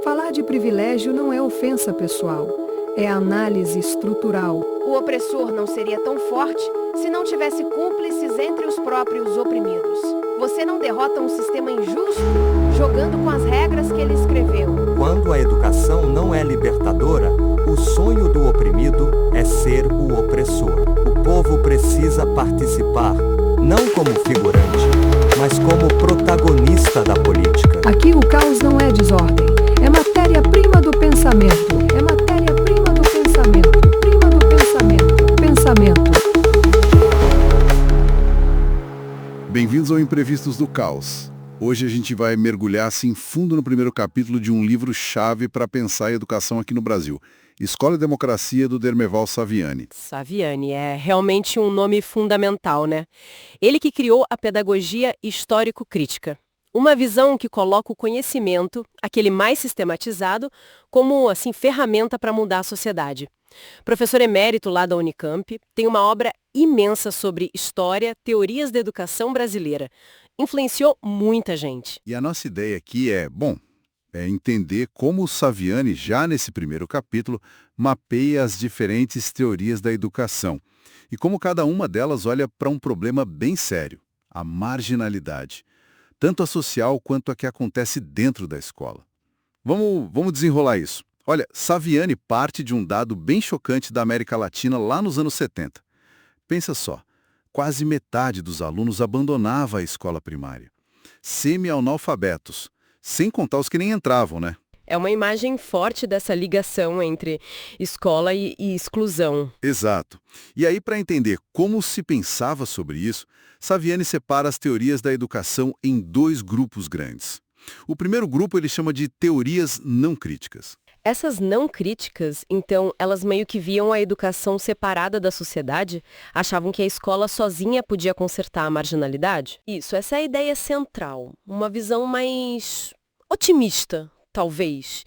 Falar de privilégio não é ofensa pessoal, é análise estrutural. O opressor não seria tão forte se não tivesse cúmplices entre os próprios oprimidos. Você não derrota um sistema injusto jogando com as regras que ele escreveu. Quando a educação não é libertadora, o sonho do oprimido é ser o opressor. O povo precisa participar, não como figurante, mas como protagonista da política. Aqui o caos não é desordem, é matéria-prima do pensamento. É matéria-prima do pensamento. Prima do pensamento. Pensamento. Bem-vindos ao Imprevistos do Caos. Hoje a gente vai mergulhar assim fundo no primeiro capítulo de um livro-chave para pensar a educação aqui no Brasil. Escola e Democracia, do Dermeval Saviani. Saviani é realmente um nome fundamental, né? Ele que criou a pedagogia histórico-crítica. Uma visão que coloca o conhecimento, aquele mais sistematizado, como assim ferramenta para mudar a sociedade. Professor emérito lá da Unicamp, tem uma obra imensa sobre história, teorias da educação brasileira. Influenciou muita gente. E a nossa ideia aqui é entender como o Saviani, já nesse primeiro capítulo, mapeia as diferentes teorias da educação e como cada uma delas olha para um problema bem sério, a marginalidade, tanto a social quanto a que acontece dentro da escola. Vamos desenrolar isso. Olha, Saviani parte de um dado bem chocante da América Latina lá nos anos 70. Pensa só, quase metade dos alunos abandonava a escola primária. Semi-analfabetos, sem contar os que nem entravam, né? É uma imagem forte dessa ligação entre escola e exclusão. Exato. E aí, para entender como se pensava sobre isso, Saviani separa as teorias da educação em dois grupos grandes. O primeiro grupo ele chama de teorias não críticas. Essas não críticas, então, elas meio que viam a educação separada da sociedade? Achavam que a escola sozinha podia consertar a marginalidade? Isso, essa é a ideia central. Uma visão mais otimista, talvez,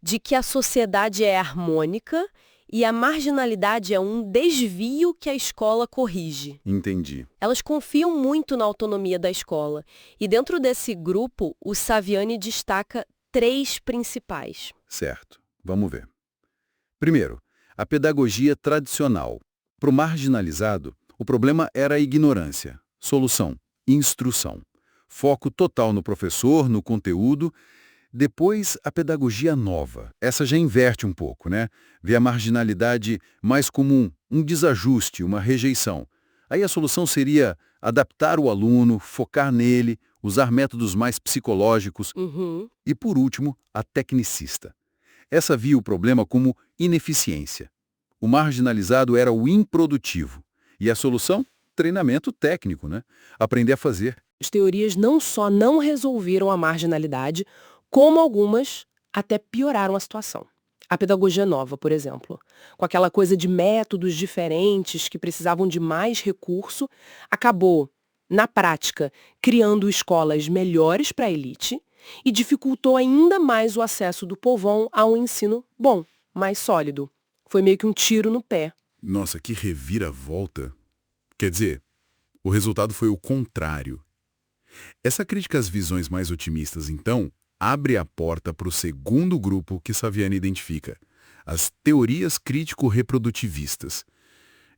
de que a sociedade é harmônica e a marginalidade é um desvio que a escola corrige. Entendi. Elas confiam muito na autonomia da escola. E dentro desse grupo, o Saviani destaca três principais. Certo. Vamos ver. Primeiro, a pedagogia tradicional. Para o marginalizado, o problema era a ignorância. Solução, instrução. Foco total no professor, no conteúdo. Depois, a pedagogia nova. Essa já inverte um pouco, né? Vê a marginalidade mais como um desajuste, uma rejeição. Aí a solução seria adaptar o aluno, focar nele, usar métodos mais psicológicos. E, por último, a tecnicista. Essa via o problema como ineficiência. O marginalizado era o improdutivo. E a solução? Treinamento técnico, né? Aprender a fazer. As teorias não só não resolveram a marginalidade, como algumas até pioraram a situação. A pedagogia nova, por exemplo, com aquela coisa de métodos diferentes que precisavam de mais recurso, acabou, na prática, criando escolas melhores para a elite e dificultou ainda mais o acesso do povão a um ensino bom, mais sólido. Foi meio que um tiro no pé. Nossa, que reviravolta. Quer dizer, o resultado foi o contrário. Essa crítica às visões mais otimistas, então, abre a porta para o segundo grupo que Saviani identifica, as teorias crítico-reprodutivistas.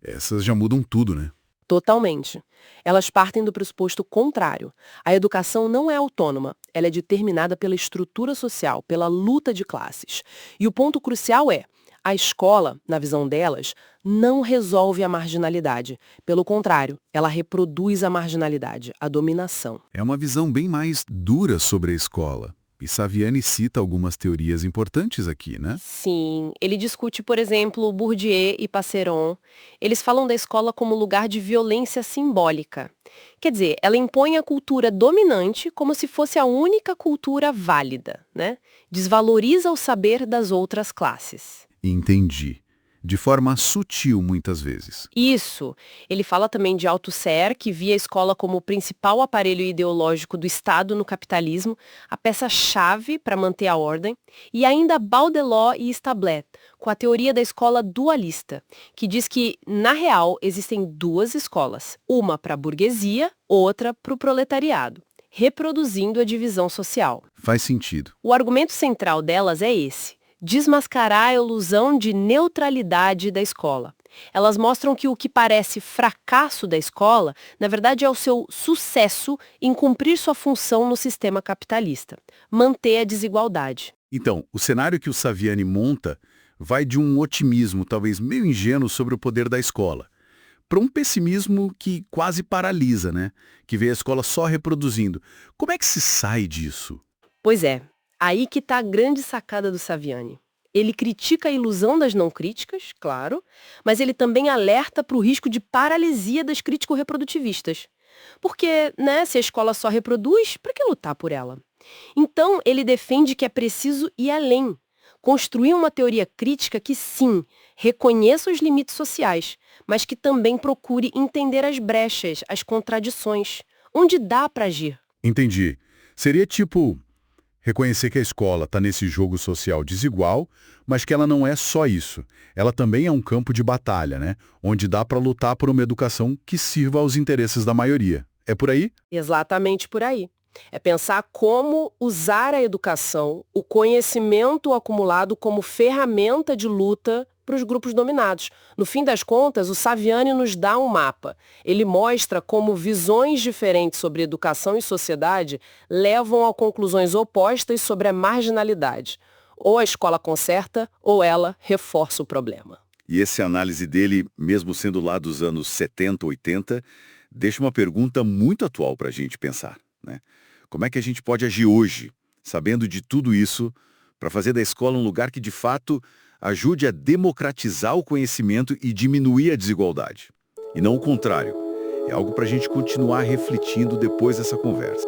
Essas já mudam tudo, né? Totalmente. Elas partem do pressuposto contrário. A educação não é autônoma, ela é determinada pela estrutura social, pela luta de classes. E o ponto crucial é, a escola, na visão delas, não resolve a marginalidade. Pelo contrário, ela reproduz a marginalidade, a dominação. É uma visão bem mais dura sobre a escola. E Saviani cita algumas teorias importantes aqui, né? Sim, ele discute, por exemplo, Bourdieu e Passeron. Eles falam da escola como lugar de violência simbólica. Quer dizer, ela impõe a cultura dominante como se fosse a única cultura válida, né? Desvaloriza o saber das outras classes. Entendi. De forma sutil, muitas vezes. Isso. Ele fala também de Althusser, que via a escola como o principal aparelho ideológico do Estado no capitalismo, a peça-chave para manter a ordem, e ainda Baudelot e Stablet, com a teoria da escola dualista, que diz que, na real, existem duas escolas, uma para a burguesia, outra para o proletariado. reproduzindo a divisão social. Faz sentido. O argumento central delas é esse: desmascarar a ilusão de neutralidade da escola. Elas mostram que o que parece fracasso da escola, na verdade é o seu sucesso em cumprir sua função no sistema capitalista, manter a desigualdade. Então, o cenário que o Saviani monta vai de um otimismo, talvez meio ingênuo, sobre o poder da escola, para um pessimismo que quase paralisa, né? Que vê a escola só reproduzindo. Como é que se sai disso? Pois é, aí que está a grande sacada do Saviani. Ele critica a ilusão das não críticas, claro, mas ele também alerta para o risco de paralisia das crítico-reprodutivistas. Porque, né, se a escola só reproduz, para que lutar por ela? Então, ele defende que é preciso ir além, construir uma teoria crítica que, sim, reconheça os limites sociais, mas que também procure entender as brechas, as contradições, onde dá para agir. Entendi. Seria tipo reconhecer que a escola está nesse jogo social desigual, mas que ela não é só isso. Ela também é um campo de batalha, né? Onde dá para lutar por uma educação que sirva aos interesses da maioria. É por aí? Exatamente por aí. É pensar como usar a educação, o conhecimento acumulado como ferramenta de luta para os grupos dominados. No fim das contas, o Saviani nos dá um mapa. Ele mostra como visões diferentes sobre educação e sociedade levam a conclusões opostas sobre a marginalidade. Ou a escola conserta, ou ela reforça o problema. E essa análise dele, mesmo sendo lá dos anos 70, 80, deixa uma pergunta muito atual para a gente pensar, né? Como é que a gente pode agir hoje, sabendo de tudo isso, para fazer da escola um lugar que, de fato, ajude a democratizar o conhecimento e diminuir a desigualdade? E não o contrário. É algo para a gente continuar refletindo depois dessa conversa.